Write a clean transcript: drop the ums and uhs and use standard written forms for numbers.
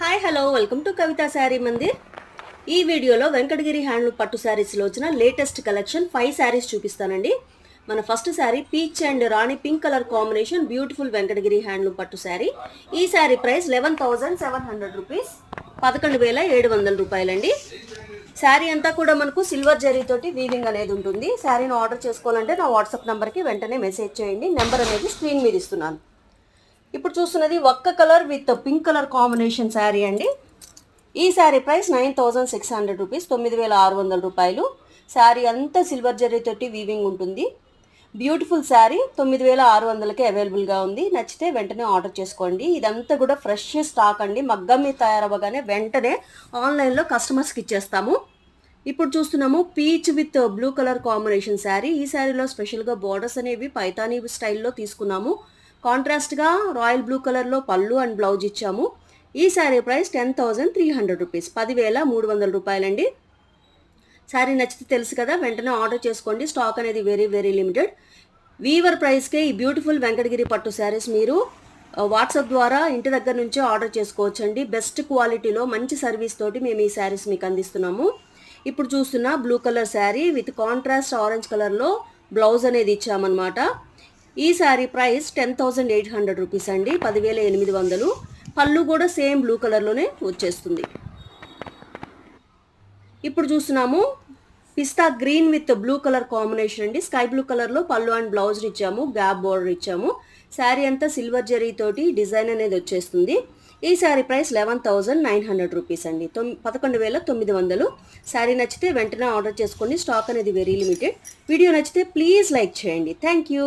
Hi hello welcome to కవితా శారీ మందిర్. ఈ వీడియోలో Venkatagiri handloom పట్టు శారీస్లో వచ్చిన లేటెస్ట్ కలెక్షన్ 5 శారీస్ చూపిస్తానండి. మన first sari peach and Rani pink colour combination beautiful Venkatagiri handloom పట్టు శారీ. ఈ శారీ ప్రైస్ 11,700 రూపీస్, 11,700 రూపాయలండి. శారీ అంతా కూడా మనకు సిల్వర్ జరీతోటి వీవింగ్ అనేది ఉంటుంది. శారీని ఆర్డర్ చేసుకోవాలంటే నా వాట్సాప్ నెంబర్కి వెంటనే మెసేజ్ చేయండి. నెంబర్ అనేది స్క్రీన్ మీద ఇస్తున్నాను. ఇప్పుడు చూస్తున్నది ఒక్క colour with pink colour combination sari అండి. ఈ శారీ ప్రైస్ 9,600 రూపీస్, 9,600 రూపాయలు. శారీ అంతా సిల్వర్ జరీతోటి వీవింగ్ ఉంటుంది. బ్యూటిఫుల్ శారీ 9,600కి అవైలబుల్గా ఉంది. నచ్చితే వెంటనే ఆర్డర్ చేసుకోండి. ఇదంతా కూడా ఫ్రెష్ స్టాక్ అండి. మగ్గం మీద తయారవ్వగానే వెంటనే ఆన్లైన్లో కస్టమర్స్కి ఇచ్చేస్తాము. ఇప్పుడు చూస్తున్నాము peach with blue colour combination sari. ఈ శారీలో స్పెషల్గా బోర్డర్స్ అనేవి పైతానీ స్టైల్లో తీసుకున్నాము. కాంట్రాస్ట్గా రాయల్ బ్లూ కలర్లో పళ్ళు అండ్ బ్లౌజ్ ఇచ్చాము. ఈ శారీ ప్రైస్ 10,300 రూపీస్, 10,300 రూపాయలండి. శారీ నచ్చితే తెలుసు కదా, వెంటనే ఆర్డర్ చేసుకోండి. స్టాక్ అనేది వెరీ వెరీ లిమిటెడ్. వీవర్ ప్రైస్కే ఈ బ్యూటిఫుల్ వెంకటగిరి పట్టు శారీస్ మీరు వాట్సాప్ ద్వారా ఇంటి దగ్గర నుంచే ఆర్డర్ చేసుకోవచ్చండి. బెస్ట్ క్వాలిటీలో మంచి సర్వీస్ తోటి మేము ఈ శారీస్ మీకు అందిస్తున్నాము. ఇప్పుడు చూస్తున్న blue colour sari with contrast orange కలర్లో బ్లౌజ్ అనేది ఇచ్చామన్నమాట. ఈ శారీ ప్రైస్ 10,800 రూపీస్ అండి, 10,800. పళ్ళు కూడా సేమ్ బ్లూ కలర్లోనే వచ్చేస్తుంది. ఇప్పుడు చూస్తున్నాము పిస్తా green with blue colour combination అండి. స్కై బ్లూ కలర్లో పళ్ళు అండ్ బ్లౌజ్ ఇచ్చాము, గ్యాప్ బోర్డర్ ఇచ్చాము. శారీ అంతా సిల్వర్ జరీతోటి డిజైన్ అనేది వచ్చేస్తుంది. ఈ శారీ ప్రైస్ 11,900 రూపీస్ అండి, 11,900. శారీ నచ్చితే వెంటనే ఆర్డర్ చేసుకోండి. స్టాక్ అనేది వెరీ లిమిటెడ్. వీడియో నచ్చితే ప్లీజ్ లైక్ చేయండి. Thank you.